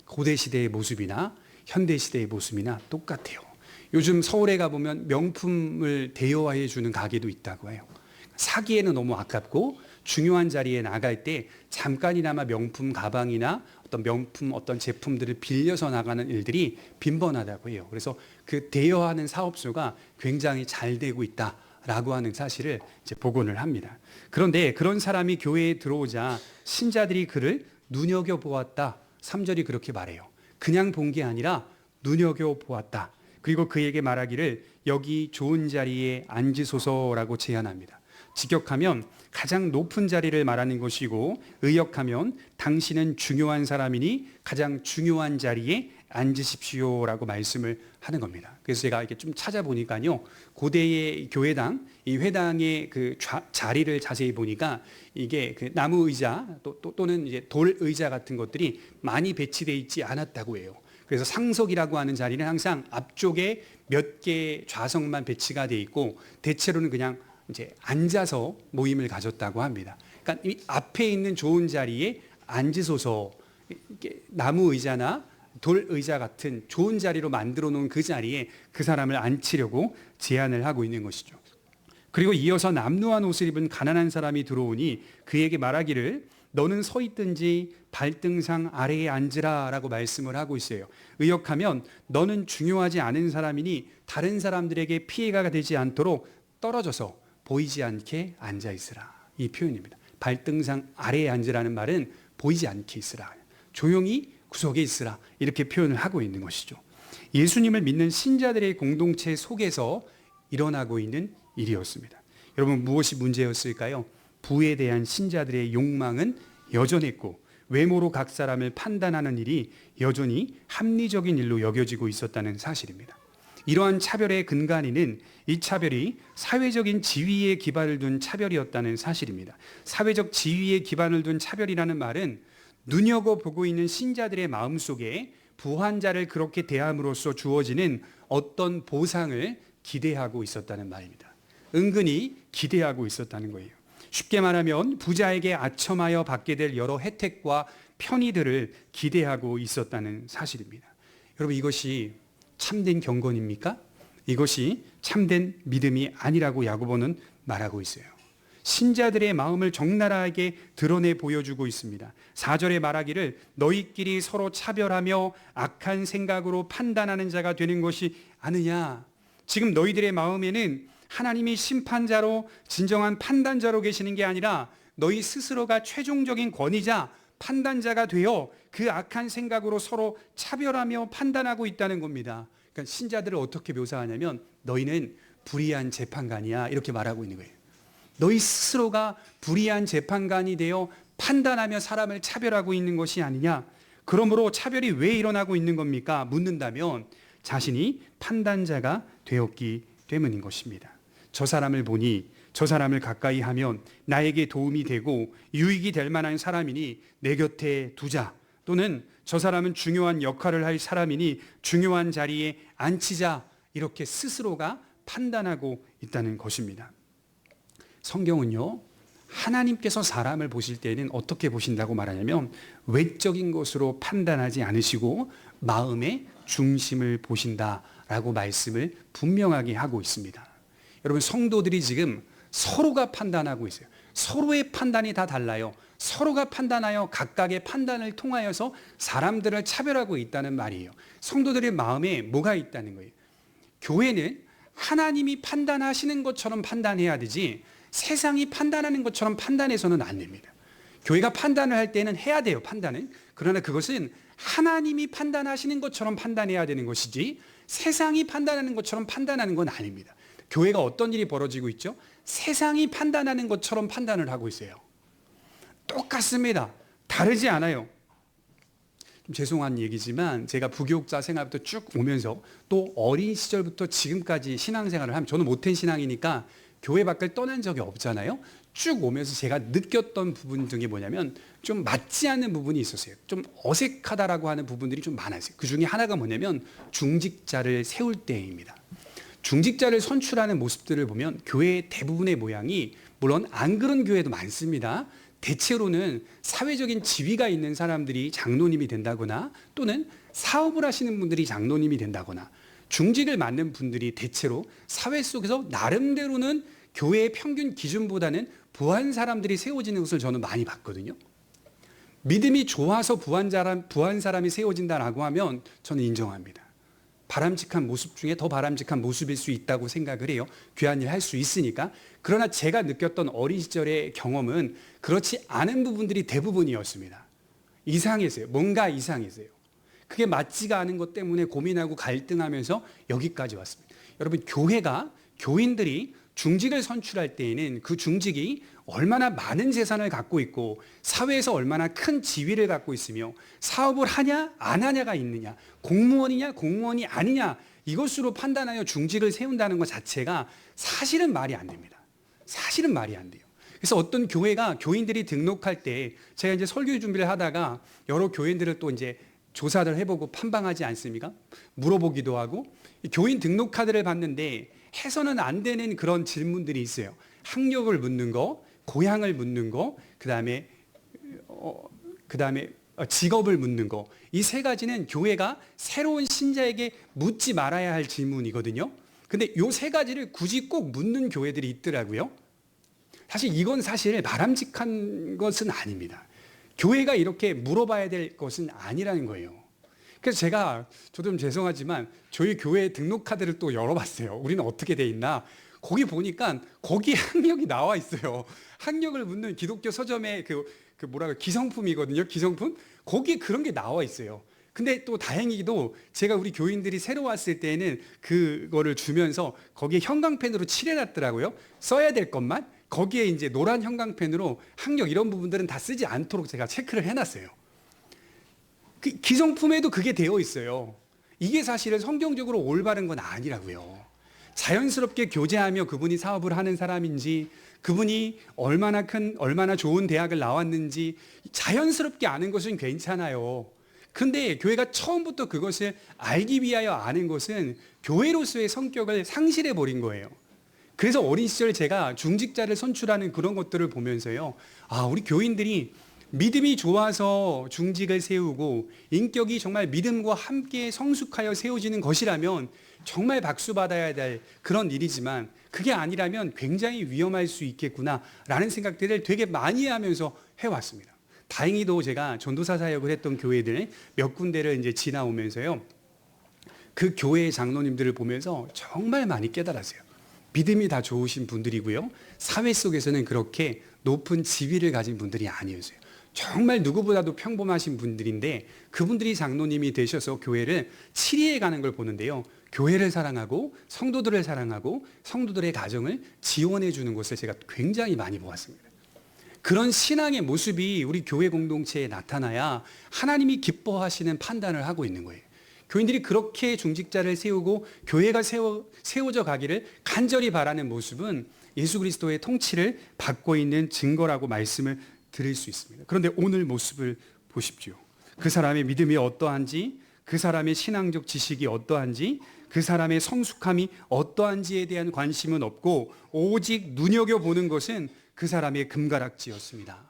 고대 시대의 모습이나 현대 시대의 모습이나 똑같아요. 요즘 서울에 가보면 명품을 대여해 주는 가게도 있다고 해요. 사기에는 너무 아깝고 중요한 자리에 나갈 때 잠깐이나마 명품 가방이나 어떤 제품들을 빌려서 나가는 일들이 빈번하다고 해요. 그래서 그 대여하는 사업소가 굉장히 잘 되고 있다라고 하는 사실을 이제 복원을 합니다. 그런데 그런 사람이 교회에 들어오자 신자들이 그를 눈여겨보았다. 3절이 그렇게 말해요. 그냥 본 게 아니라 눈여겨보았다. 그리고 그에게 말하기를 여기 좋은 자리에 앉으소서라고 제안합니다. 직역하면 가장 높은 자리를 말하는 것이고 의역하면 당신은 중요한 사람이니 가장 중요한 자리에 앉으십시오라고 말씀을 하는 겁니다. 그래서 제가 이렇게 좀 찾아보니까요, 고대의 교회당, 이 회당의 그 자리를 자세히 보니까 이게 그 나무 의자 또는 이제 돌 의자 같은 것들이 많이 배치되어 있지 않았다고 해요. 그래서 상석이라고 하는 자리는 항상 앞쪽에 몇 개의 좌석만 배치가 되어 있고 대체로는 그냥 이제 앉아서 모임을 가졌다고 합니다. 그러니까 이 앞에 있는 좋은 자리에 앉으소서, 나무 의자나 돌 의자 같은 좋은 자리로 만들어 놓은 그 자리에 그 사람을 앉히려고 제안을 하고 있는 것이죠. 그리고 이어서 남루한 옷을 입은 가난한 사람이 들어오니 그에게 말하기를 너는 서 있든지 발등상 아래에 앉으라 라고 말씀을 하고 있어요. 의역하면 너는 중요하지 않은 사람이니 다른 사람들에게 피해가 되지 않도록 떨어져서 보이지 않게 앉아 있으라. 이 표현입니다. 발등상 아래에 앉으라는 말은 보이지 않게 있으라. 조용히 구석에 있으라. 이렇게 표현을 하고 있는 것이죠. 예수님을 믿는 신자들의 공동체 속에서 일어나고 있는 일이었습니다. 여러분 무엇이 문제였을까요? 부에 대한 신자들의 욕망은 여전했고 외모로 각 사람을 판단하는 일이 여전히 합리적인 일로 여겨지고 있었다는 사실입니다. 이러한 차별의 근간에는 이 차별이 사회적인 지위에 기반을 둔 차별이었다는 사실입니다. 사회적 지위에 기반을 둔 차별이라는 말은 눈여겨보고 있는 신자들의 마음속에 부한 자를 그렇게 대함으로써 주어지는 어떤 보상을 기대하고 있었다는 말입니다. 은근히 기대하고 있었다는 거예요. 쉽게 말하면 부자에게 아첨하여 받게 될 여러 혜택과 편의들을 기대하고 있었다는 사실입니다. 여러분, 이것이 참된 경건입니까? 이것이 참된 믿음이 아니라고 야고보는 말하고 있어요. 신자들의 마음을 적나라하게 드러내 보여주고 있습니다. 4절에 말하기를 너희끼리 서로 차별하며 악한 생각으로 판단하는 자가 되는 것이 아느냐. 지금 너희들의 마음에는 하나님이 심판자로 진정한 판단자로 계시는 게 아니라 너희 스스로가 최종적인 권위자, 판단자가 되어 그 악한 생각으로 서로 차별하며 판단하고 있다는 겁니다. 그러니까 신자들을 어떻게 묘사하냐면 너희는 불의한 재판관이야 이렇게 말하고 있는 거예요. 너희 스스로가 불의한 재판관이 되어 판단하며 사람을 차별하고 있는 것이 아니냐. 그러므로 차별이 왜 일어나고 있는 겁니까? 묻는다면 자신이 판단자가 되었기 때문인 것입니다. 저 사람을 보니 저 사람을 가까이 하면 나에게 도움이 되고 유익이 될 만한 사람이니 내 곁에 두자. 또는 저 사람은 중요한 역할을 할 사람이니 중요한 자리에 앉히자. 이렇게 스스로가 판단하고 있다는 것입니다. 성경은요, 하나님께서 사람을 보실 때는 어떻게 보신다고 말하냐면 외적인 것으로 판단하지 않으시고 마음의 중심을 보신다라고 말씀을 분명하게 하고 있습니다. 여러분, 성도들이 지금 서로가 판단하고 있어요. 서로의 판단이 다 달라요. 서로가 판단하여 각각의 판단을 통하여서 사람들을 차별하고 있다는 말이에요. 성도들의 마음에 뭐가 있다는 거예요? 교회는 하나님이 판단하시는 것처럼 판단해야 되지 세상이 판단하는 것처럼 판단해서는 안 됩니다. 교회가 판단을 할 때는 해야 돼요, 판단은. 그러나 그것은 하나님이 판단하시는 것처럼 판단해야 되는 것이지 세상이 판단하는 것처럼 판단하는 건 아닙니다. 교회가 어떤 일이 벌어지고 있죠? 세상이 판단하는 것처럼 판단을 하고 있어요. 똑같습니다. 다르지 않아요. 좀 죄송한 얘기지만 제가 부교육자 생활부터 쭉 오면서 또 어린 시절부터 지금까지 신앙생활을 하면 저는 모태인 신앙이니까 교회 밖을 떠난 적이 없잖아요. 쭉 오면서 제가 느꼈던 부분 중에 뭐냐면 좀 맞지 않는 부분이 있었어요. 좀 어색하다라고 하는 부분들이 좀 많았어요. 그 중에 하나가 뭐냐면 중직자를 세울 때입니다. 중직자를 선출하는 모습들을 보면 교회의 대부분의 모양이 물론 안 그런 교회도 많습니다. 대체로는 사회적인 지위가 있는 사람들이 장로님이 된다거나 또는 사업을 하시는 분들이 장로님이 된다거나 중직을 맡는 분들이 대체로 사회 속에서 나름대로는 교회의 평균 기준보다는 부한 사람들이 세워지는 것을 저는 많이 봤거든요. 믿음이 좋아서 부한 사람이 세워진다라고 하면 저는 인정합니다. 바람직한 모습 중에 더 바람직한 모습일 수 있다고 생각을 해요. 귀한 일 할 수 있으니까. 그러나 제가 느꼈던 어린 시절의 경험은 그렇지 않은 부분들이 대부분이었습니다. 이상했어요. 뭔가 이상했어요. 그게 맞지가 않은 것 때문에 고민하고 갈등하면서 여기까지 왔습니다. 여러분, 교회가 교인들이 중직을 선출할 때에는 그 중직이 얼마나 많은 재산을 갖고 있고 사회에서 얼마나 큰 지위를 갖고 있으며 사업을 하냐 안 하냐가 있느냐, 공무원이냐 공무원이 아니냐, 이것으로 판단하여 중직을 세운다는 것 자체가 사실은 말이 안 됩니다. 사실은 말이 안 돼요. 그래서 어떤 교회가 교인들이 등록할 때 제가 이제 설교 준비를 하다가 여러 교인들을 또 이제 조사를 해보고 판방하지 않습니까? 물어보기도 하고 교인 등록 카드를 봤는데 해서는 안 되는 그런 질문들이 있어요. 학력을 묻는 거, 고향을 묻는 거, 그다음에 직업을 묻는 거. 이 세 가지는 교회가 새로운 신자에게 묻지 말아야 할 질문이거든요. 근데 이 세 가지를 굳이 꼭 묻는 교회들이 있더라고요. 사실 이건 사실 바람직한 것은 아닙니다. 교회가 이렇게 물어봐야 될 것은 아니라는 거예요. 그래서 저도 좀 죄송하지만 저희 교회 등록 카드를 또 열어봤어요. 우리는 어떻게 돼 있나? 거기 보니까 거기에 학력이 나와 있어요. 학력을 묻는 기독교 서점의 기성품이거든요. 기성품? 거기에 그런 게 나와 있어요. 근데 또 다행히도 제가 우리 교인들이 새로 왔을 때는 그거를 주면서 거기에 형광펜으로 칠해놨더라고요. 써야 될 것만. 거기에 이제 노란 형광펜으로 학력 이런 부분들은 다 쓰지 않도록 제가 체크를 해놨어요. 기성품에도 그게 되어 있어요. 이게 사실은 성경적으로 올바른 건 아니라고요. 자연스럽게 교제하며 그분이 사업을 하는 사람인지, 그분이 얼마나 좋은 대학을 나왔는지 자연스럽게 아는 것은 괜찮아요. 근데 교회가 처음부터 그것을 알기 위하여 아는 것은 교회로서의 성격을 상실해 버린 거예요. 그래서 어린 시절 제가 중직자를 선출하는 그런 것들을 보면서요. 우리 교인들이 믿음이 좋아서 중직을 세우고 인격이 정말 믿음과 함께 성숙하여 세워지는 것이라면 정말 박수 받아야 될 그런 일이지만 그게 아니라면 굉장히 위험할 수 있겠구나라는 생각들을 되게 많이 하면서 해왔습니다. 다행히도 제가 전도사 사역을 했던 교회들 몇 군데를 이제 지나오면서요. 그 교회의 장로님들을 보면서 정말 많이 깨달았어요. 믿음이 다 좋으신 분들이고요. 사회 속에서는 그렇게 높은 지위를 가진 분들이 아니었어요. 정말 누구보다도 평범하신 분들인데 그분들이 장로님이 되셔서 교회를 치리해 가는 걸 보는데요. 교회를 사랑하고 성도들을 사랑하고 성도들의 가정을 지원해 주는 것을 제가 굉장히 많이 보았습니다. 그런 신앙의 모습이 우리 교회 공동체에 나타나야 하나님이 기뻐하시는 판단을 하고 있는 거예요. 교인들이 그렇게 중직자를 세우고 교회가 세워져 가기를 간절히 바라는 모습은 예수 그리스도의 통치를 받고 있는 증거라고 말씀을 드릴 수 있습니다. 그런데 오늘 모습을 보십시오. 그 사람의 믿음이 어떠한지, 그 사람의 신앙적 지식이 어떠한지, 그 사람의 성숙함이 어떠한지에 대한 관심은 없고 오직 눈여겨보는 것은 그 사람의 금가락지였습니다.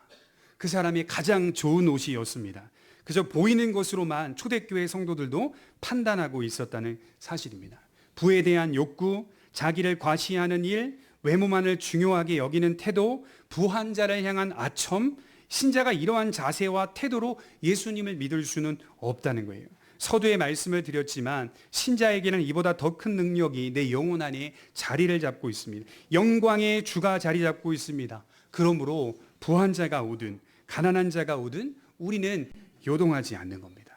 그 사람의 가장 좋은 옷이었습니다. 그저 보이는 것으로만 초대교회 성도들도 판단하고 있었다는 사실입니다. 부에 대한 욕구, 자기를 과시하는 일, 외모만을 중요하게 여기는 태도, 부한 자를 향한 아첨, 신자가 이러한 자세와 태도로 예수님을 믿을 수는 없다는 거예요. 서두에 말씀을 드렸지만 신자에게는 이보다 더 큰 능력이 내 영혼 안에 자리를 잡고 있습니다. 영광의 주가 자리 잡고 있습니다. 그러므로 부한 자가 오든 가난한 자가 오든 우리는 요동하지 않는 겁니다.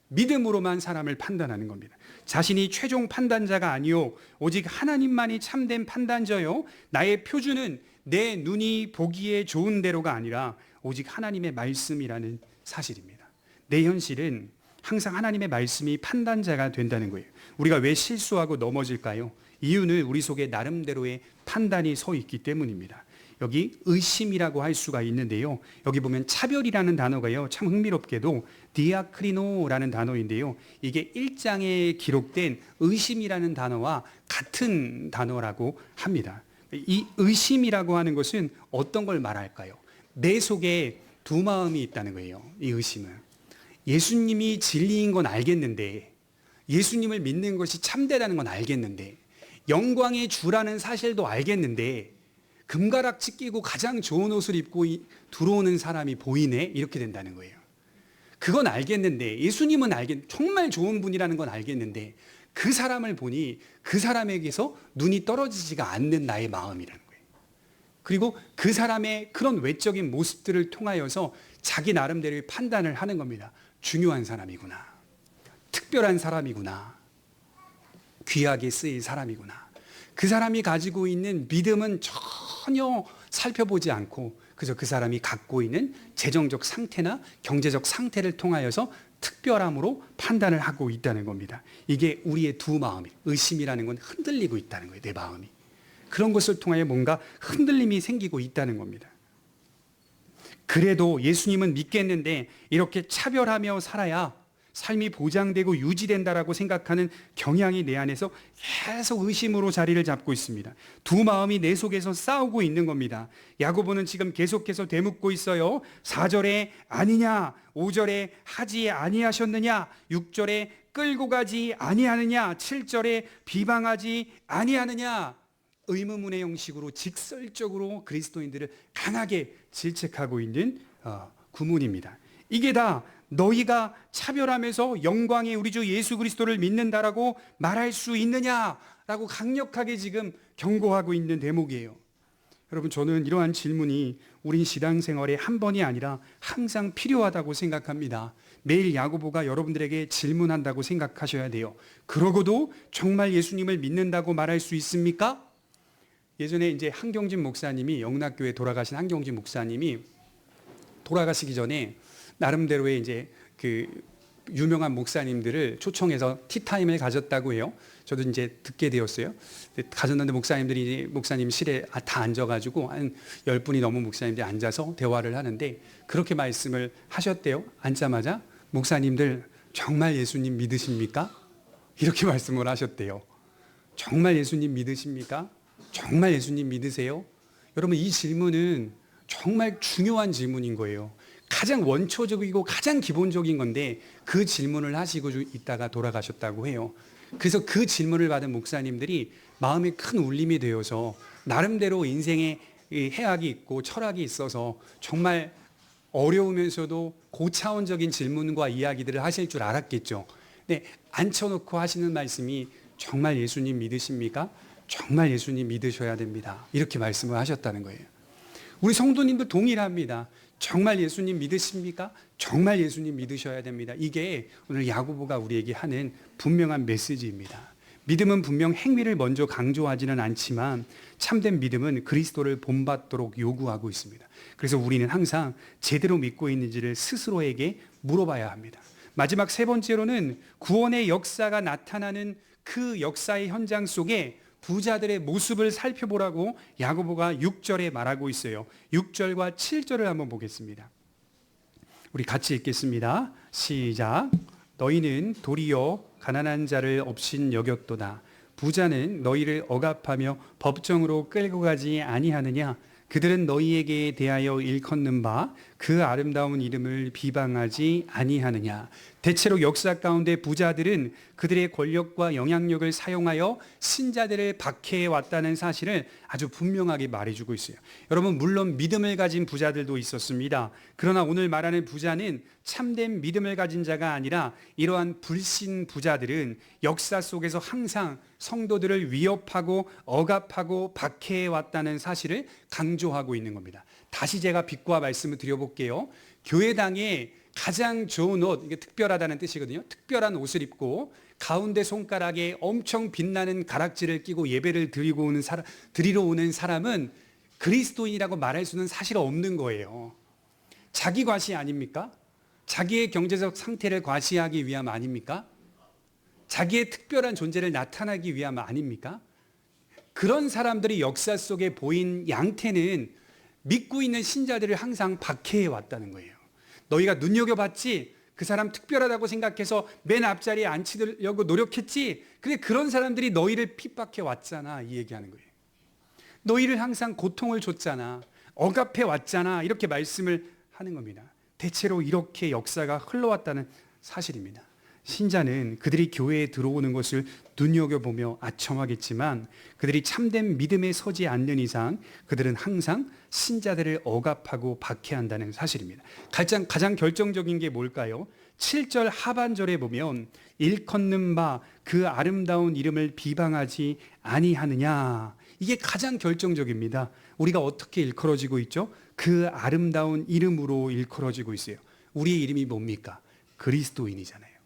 믿음으로만 사람을 판단하는 겁니다. 자신이 최종 판단자가 아니요 오직 하나님만이 참된 판단자요 나의 표준은 내 눈이 보기에 좋은 대로가 아니라 오직 하나님의 말씀이라는 사실입니다. 내 현실은 항상 하나님의 말씀이 판단자가 된다는 거예요. 우리가 왜 실수하고 넘어질까요? 이유는 우리 속에 나름대로의 판단이 서 있기 때문입니다. 여기 의심이라고 할 수가 있는데요. 여기 보면 차별이라는 단어가요. 참 흥미롭게도 디아크리노라는 단어인데요. 이게 1장에 기록된 의심이라는 단어와 같은 단어라고 합니다. 이 의심이라고 하는 것은 어떤 걸 말할까요? 내 속에 두 마음이 있다는 거예요. 이 의심은. 예수님이 진리인 건 알겠는데 예수님을 믿는 것이 참되다는 건 알겠는데 영광의 주라는 사실도 알겠는데 금가락지 끼고 가장 좋은 옷을 입고 들어오는 사람이 보이네? 이렇게 된다는 거예요. 그건 알겠는데 예수님은 정말 좋은 분이라는 건 알겠는데 그 사람을 보니 그 사람에게서 눈이 떨어지지가 않는 나의 마음이라는 거예요. 그리고 그 사람의 그런 외적인 모습들을 통하여서 자기 나름대로의 판단을 하는 겁니다. 중요한 사람이구나. 특별한 사람이구나. 귀하게 쓰일 사람이구나. 그 사람이 가지고 있는 믿음은 전혀 살펴보지 않고 그저 그 사람이 갖고 있는 재정적 상태나 경제적 상태를 통하여서 특별함으로 판단을 하고 있다는 겁니다. 이게 우리의 두 마음이, 의심이라는 건 흔들리고 있다는 거예요. 내 마음이. 그런 것을 통하여 뭔가 흔들림이 생기고 있다는 겁니다. 그래도 예수님은 믿겠는데 이렇게 차별하며 살아야 삶이 보장되고 유지된다라고 생각하는 경향이 내 안에서 계속 의심으로 자리를 잡고 있습니다. 두 마음이 내 속에서 싸우고 있는 겁니다. 야고보는 지금 계속해서 되묻고 있어요. 4절에 아니냐, 5절에 하지 아니하셨느냐, 6절에 끌고 가지 아니하느냐, 7절에 비방하지 아니하느냐. 의문문의 형식으로 직설적으로 그리스도인들을 강하게 질책하고 있는 구문입니다. 이게 다 너희가 차별하면서 영광의 우리 주 예수 그리스도를 믿는다라고 말할 수 있느냐라고 강력하게 지금 경고하고 있는 대목이에요. 여러분, 저는 이러한 질문이 우리 신앙생활에 한 번이 아니라 항상 필요하다고 생각합니다. 매일 야고보가 여러분들에게 질문한다고 생각하셔야 돼요. 그러고도 정말 예수님을 믿는다고 말할 수 있습니까? 예전에 이제 한경진 목사님이, 영락교회 돌아가신 한경진 목사님이 돌아가시기 전에 나름대로의 이제 그 유명한 목사님들을 초청해서 티타임을 가졌다고 해요. 저도 이제 듣게 되었어요. 가졌는데 목사님실에 다 앉아가지고 한 10분이 넘은 목사님들이 앉아서 대화를 하는데 그렇게 말씀을 하셨대요. 앉자마자 목사님들 정말 예수님 믿으십니까? 이렇게 말씀을 하셨대요. 정말 예수님 믿으십니까? 정말 예수님 믿으세요? 여러분, 이 질문은 정말 중요한 질문인 거예요. 가장 원초적이고 가장 기본적인 건데 그 질문을 하시고 있다가 돌아가셨다고 해요. 그래서 그 질문을 받은 목사님들이 마음에 큰 울림이 되어서 나름대로 인생에 해악이 있고 철학이 있어서 정말 어려우면서도 고차원적인 질문과 이야기들을 하실 줄 알았겠죠. 근데 앉혀놓고 하시는 말씀이 정말 예수님 믿으십니까? 정말 예수님 믿으셔야 됩니다. 이렇게 말씀을 하셨다는 거예요. 우리 성도님도 동일합니다. 정말 예수님 믿으십니까? 정말 예수님 믿으셔야 됩니다. 이게 오늘 야고보가 우리에게 하는 분명한 메시지입니다. 믿음은 분명 행위를 먼저 강조하지는 않지만 참된 믿음은 그리스도를 본받도록 요구하고 있습니다. 그래서 우리는 항상 제대로 믿고 있는지를 스스로에게 물어봐야 합니다. 마지막 세 번째로는 구원의 역사가 나타나는 그 역사의 현장 속에 부자들의 모습을 살펴보라고 야고보가 6절에 말하고 있어요. 6절과 7절을 한번 보겠습니다. 우리 같이 읽겠습니다. 시작. 너희는 도리어 가난한 자를 업신 여겼도다. 부자는 너희를 억압하며 법정으로 끌고 가지 아니하느냐. 그들은 너희에게 대하여 일컫는 바 그 아름다운 이름을 비방하지 아니하느냐. 대체로 역사 가운데 부자들은 그들의 권력과 영향력을 사용하여 신자들을 박해해 왔다는 사실을 아주 분명하게 말해주고 있어요. 여러분, 물론 믿음을 가진 부자들도 있었습니다. 그러나 오늘 말하는 부자는 참된 믿음을 가진 자가 아니라 이러한 불신 부자들은 역사 속에서 항상 성도들을 위협하고 억압하고 박해해 왔다는 사실을 강조하고 있는 겁니다. 다시 제가 빛과 말씀을 드려볼게요. 교회당에 가장 좋은 옷, 이게 특별하다는 뜻이거든요. 특별한 옷을 입고 가운데 손가락에 엄청 빛나는 가락지를 끼고 예배를 드리러 오는 사람은 그리스도인이라고 말할 수는 사실 없는 거예요. 자기 과시 아닙니까? 자기의 경제적 상태를 과시하기 위함 아닙니까? 자기의 특별한 존재를 나타나기 위함 아닙니까? 그런 사람들이 역사 속에 보인 양태는 믿고 있는 신자들을 항상 박해해 왔다는 거예요. 너희가 눈여겨봤지? 그 사람 특별하다고 생각해서 맨 앞자리에 앉히려고 노력했지? 근데 그런 사람들이 너희를 핍박해 왔잖아. 이 얘기하는 거예요. 너희를 항상 고통을 줬잖아. 억압해 왔잖아. 이렇게 말씀을 하는 겁니다. 대체로 이렇게 역사가 흘러왔다는 사실입니다. 신자는 그들이 교회에 들어오는 것을 눈여겨보며 아첨하겠지만 그들이 참된 믿음에 서지 않는 이상 그들은 항상 신자들을 억압하고 박해한다는 사실입니다. 가장 결정적인 게 뭘까요? 7절 하반절에 보면 일컫는 바 그 아름다운 이름을 비방하지 아니하느냐. 이게 가장 결정적입니다. 우리가 어떻게 일컬어지고 있죠? 그 아름다운 이름으로 일컬어지고 있어요. 우리의 이름이 뭡니까? 그리스도인이잖아요.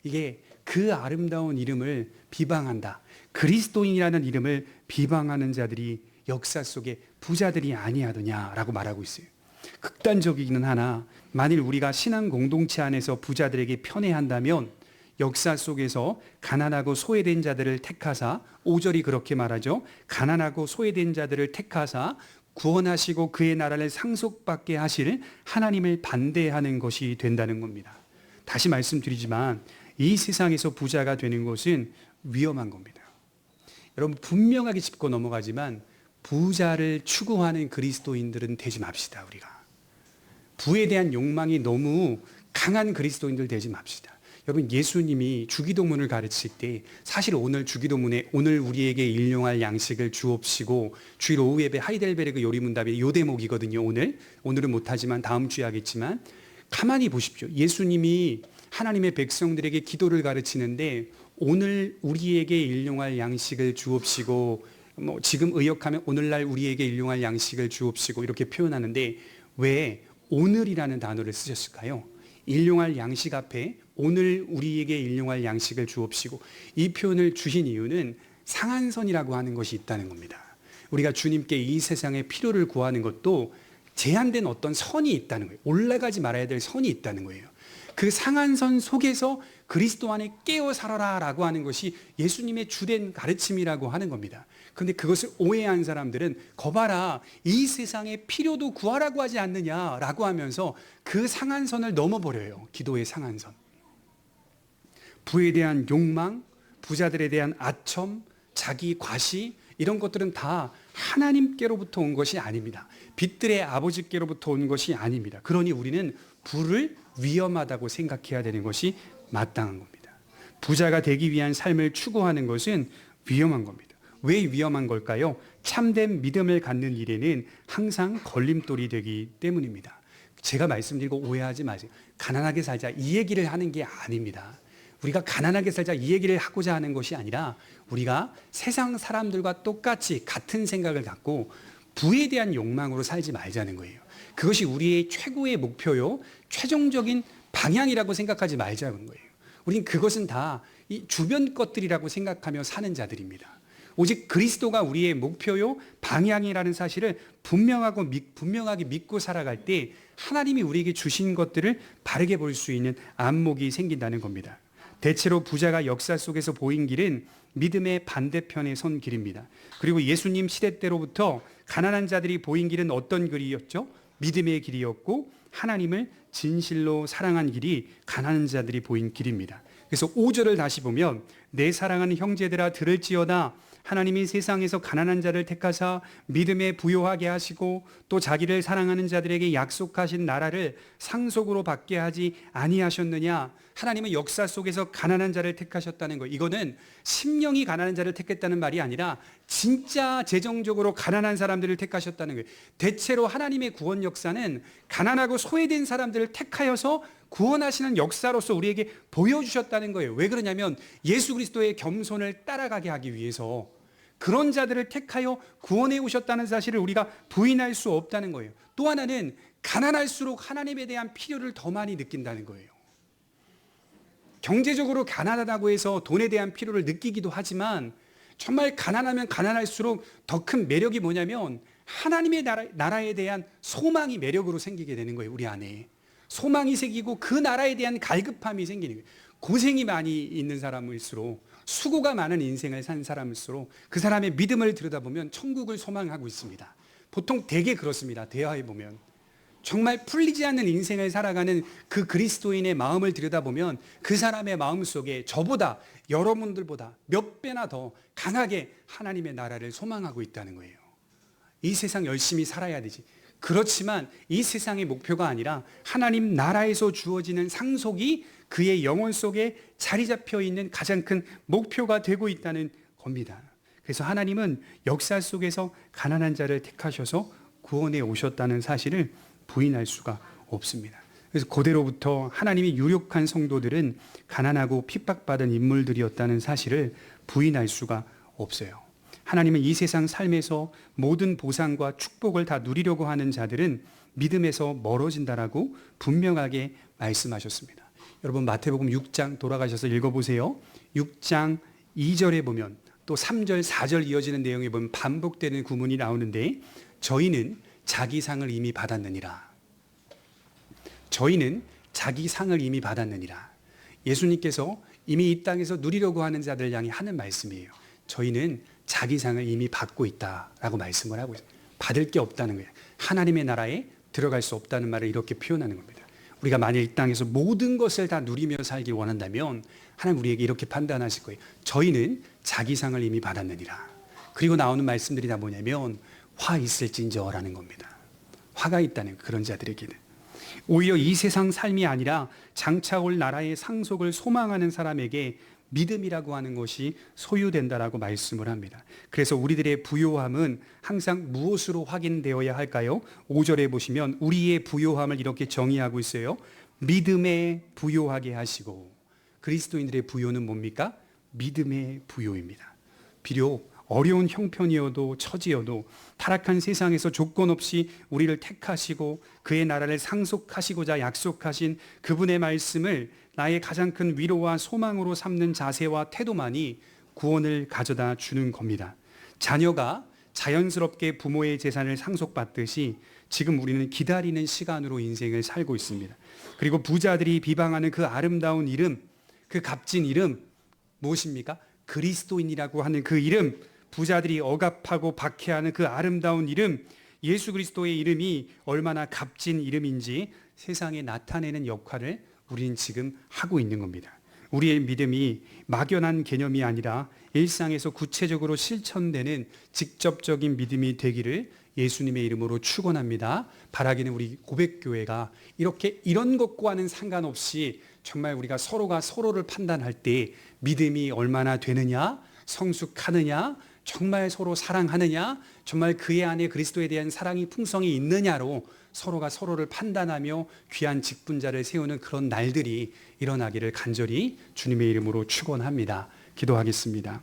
이게 그 아름다운 이름을 비방한다. 그리스도인이라는 이름을 비방하는 자들이 역사 속에 부자들이 아니하더냐라고 말하고 있어요. 극단적이기는 하나 만일 우리가 신앙 공동체 안에서 부자들에게 편애한다면 역사 속에서 가난하고 소외된 자들을 택하사 5절이 그렇게 말하죠. 가난하고 소외된 자들을 택하사 구원하시고 그의 나라를 상속받게 하실 하나님을 반대하는 것이 된다는 겁니다. 다시 말씀드리지만 이 세상에서 부자가 되는 것은 위험한 겁니다. 여러분, 분명하게 짚고 넘어가지만 부자를 추구하는 그리스도인들은 되지 맙시다. 우리가 부에 대한 욕망이 너무 강한 그리스도인들 되지 맙시다. 여러분, 예수님이 주기도문을 가르칠 때 사실 오늘 주기도문에 오늘 우리에게 일용할 양식을 주옵시고 주일 오후 예배 하이델베르그 요리문답이 요 대목이거든요. 오늘은 못하지만 다음 주에 하겠지만 가만히 보십시오. 예수님이 하나님의 백성들에게 기도를 가르치는데 오늘 우리에게 일용할 양식을 주옵시고 지금 의역하면 오늘날 우리에게 일용할 양식을 주옵시고 이렇게 표현하는데 왜 오늘이라는 단어를 쓰셨을까요? 일용할 양식 앞에 오늘 우리에게 일용할 양식을 주옵시고 이 표현을 주신 이유는 상한선이라고 하는 것이 있다는 겁니다. 우리가 주님께 이 세상의 필요를 구하는 것도 제한된 어떤 선이 있다는 거예요. 올라가지 말아야 될 선이 있다는 거예요. 그 상한선 속에서 그리스도 안에 깨어 살아라 라고 하는 것이 예수님의 주된 가르침이라고 하는 겁니다. 그런데 그것을 오해한 사람들은 거봐라 이 세상의 필요도 구하라고 하지 않느냐라고 하면서 그 상한선을 넘어버려요. 기도의 상한선. 부에 대한 욕망, 부자들에 대한 아첨, 자기 과시 이런 것들은 다 하나님께로부터 온 것이 아닙니다. 빛들의 아버지께로부터 온 것이 아닙니다. 그러니 우리는 부를 위험하다고 생각해야 되는 것이 마땅한 겁니다. 부자가 되기 위한 삶을 추구하는 것은 위험한 겁니다. 왜 위험한 걸까요? 참된 믿음을 갖는 일에는 항상 걸림돌이 되기 때문입니다. 제가 말씀드리고 오해하지 마세요. 가난하게 살자 이 얘기를 하는 게 아닙니다. 우리가 가난하게 살자 이 얘기를 하고자 하는 것이 아니라 우리가 세상 사람들과 똑같이 같은 생각을 갖고 부에 대한 욕망으로 살지 말자는 거예요. 그것이 우리의 최고의 목표요, 최종적인 방향이라고 생각하지 말자는 거예요. 우린 그것은 다 이 주변 것들이라고 생각하며 사는 자들입니다. 오직 그리스도가 우리의 목표요, 방향이라는 사실을 분명하게 믿고 살아갈 때 하나님이 우리에게 주신 것들을 바르게 볼 수 있는 안목이 생긴다는 겁니다. 대체로 부자가 역사 속에서 보인 길은 믿음의 반대편에 선 길입니다. 그리고 예수님 시대 때로부터 가난한 자들이 보인 길은 어떤 길이었죠? 믿음의 길이었고 하나님을 진실로 사랑한 길이 가난한 자들이 보인 길입니다. 그래서 5절을 다시 보면 내 사랑하는 형제들아 들을지어다 하나님이 세상에서 가난한 자를 택하사 믿음에 부요하게 하시고 또 자기를 사랑하는 자들에게 약속하신 나라를 상속으로 받게 하지 아니하셨느냐. 하나님은 역사 속에서 가난한 자를 택하셨다는 거예요. 이거는 심령이 가난한 자를 택했다는 말이 아니라 진짜 재정적으로 가난한 사람들을 택하셨다는 거예요. 대체로 하나님의 구원 역사는 가난하고 소외된 사람들을 택하여서 구원하시는 역사로서 우리에게 보여주셨다는 거예요. 왜 그러냐면 예수 그리스도의 겸손을 따라가게 하기 위해서 그런 자들을 택하여 구원해 오셨다는 사실을 우리가 부인할 수 없다는 거예요. 또 하나는 가난할수록 하나님에 대한 필요를 더 많이 느낀다는 거예요. 경제적으로 가난하다고 해서 돈에 대한 필요를 느끼기도 하지만 정말 가난하면 가난할수록 더 큰 매력이 뭐냐면 하나님의 나라에 대한 소망이 매력으로 생기게 되는 거예요. 우리 안에 소망이 생기고 그 나라에 대한 갈급함이 생기는 거예요. 고생이 많이 있는 사람일수록 수고가 많은 인생을 산 사람일수록 그 사람의 믿음을 들여다보면 천국을 소망하고 있습니다. 보통 대개 그렇습니다. 대화해 보면 정말 풀리지 않는 인생을 살아가는 그 그리스도인의 마음을 들여다보면 그 사람의 마음 속에 저보다 여러분들보다 몇 배나 더 강하게 하나님의 나라를 소망하고 있다는 거예요. 이 세상 열심히 살아야 되지. 그렇지만 이 세상의 목표가 아니라 하나님 나라에서 주어지는 상속이 그의 영혼 속에 자리 잡혀 있는 가장 큰 목표가 되고 있다는 겁니다. 그래서 하나님은 역사 속에서 가난한 자를 택하셔서 구원해 오셨다는 사실을 부인할 수가 없습니다. 그래서 고대로부터 하나님이 유력한 성도들은 가난하고 핍박받은 인물들이었다는 사실을 부인할 수가 없어요. 하나님은 이 세상 삶에서 모든 보상과 축복을 다 누리려고 하는 자들은 믿음에서 멀어진다라고 분명하게 말씀하셨습니다. 여러분 마태복음 6장 돌아가셔서 읽어보세요. 6장 2절에 보면 또 3절, 4절 이어지는 내용에 보면 반복되는 구문이 나오는데 저희는 자기 상을 이미 받았느니라. 저희는 자기 상을 이미 받았느니라. 예수님께서 이미 이 땅에서 누리려고 하는 자들을 향해 하는 말씀이에요. 저희는 자기 상을 이미 받고 있다라고 말씀을 하고 있어요. 받을 게 없다는 거예요. 하나님의 나라에 들어갈 수 없다는 말을 이렇게 표현하는 겁니다. 우리가 만약 이 땅에서 모든 것을 다 누리며 살길 원한다면 하나님 우리에게 이렇게 판단하실 거예요. 저희는 자기 상을 이미 받았느니라. 그리고 나오는 말씀들이 다 뭐냐면 화 있을진저라는 겁니다. 화가 있다는 그런 자들에게는. 오히려 이 세상 삶이 아니라 장차 올 나라의 상속을 소망하는 사람에게 믿음이라고 하는 것이 소유된다라고 말씀을 합니다. 그래서 우리들의 부요함은 항상 무엇으로 확인되어야 할까요? 5절에 보시면 우리의 부요함을 이렇게 정의하고 있어요. 믿음에 부요하게 하시고. 그리스도인들의 부요는 뭡니까? 믿음의 부요입니다. 비록 어려운 형편이어도 처지여도 타락한 세상에서 조건 없이 우리를 택하시고 그의 나라를 상속하시고자 약속하신 그분의 말씀을 나의 가장 큰 위로와 소망으로 삼는 자세와 태도만이 구원을 가져다 주는 겁니다. 자녀가 자연스럽게 부모의 재산을 상속받듯이 지금 우리는 기다리는 시간으로 인생을 살고 있습니다. 그리고 부자들이 비방하는 그 아름다운 이름, 그 값진 이름 무엇입니까? 그리스도인이라고 하는 그 이름, 부자들이 억압하고 박해하는 그 아름다운 이름, 예수 그리스도의 이름이 얼마나 값진 이름인지 세상에 나타내는 역할을 우리는 지금 하고 있는 겁니다. 우리의 믿음이 막연한 개념이 아니라 일상에서 구체적으로 실천되는 직접적인 믿음이 되기를 예수님의 이름으로 축원합니다. 바라기는 우리 고백교회가 이렇게 이런 것과는 상관없이 정말 우리가 서로가 서로를 판단할 때 믿음이 얼마나 되느냐, 성숙하느냐, 정말 서로 사랑하느냐, 정말 그의 안에 그리스도에 대한 사랑이 풍성히 있느냐로 서로가 서로를 판단하며 귀한 직분자를 세우는 그런 날들이 일어나기를 간절히 주님의 이름으로 축원합니다. 기도하겠습니다.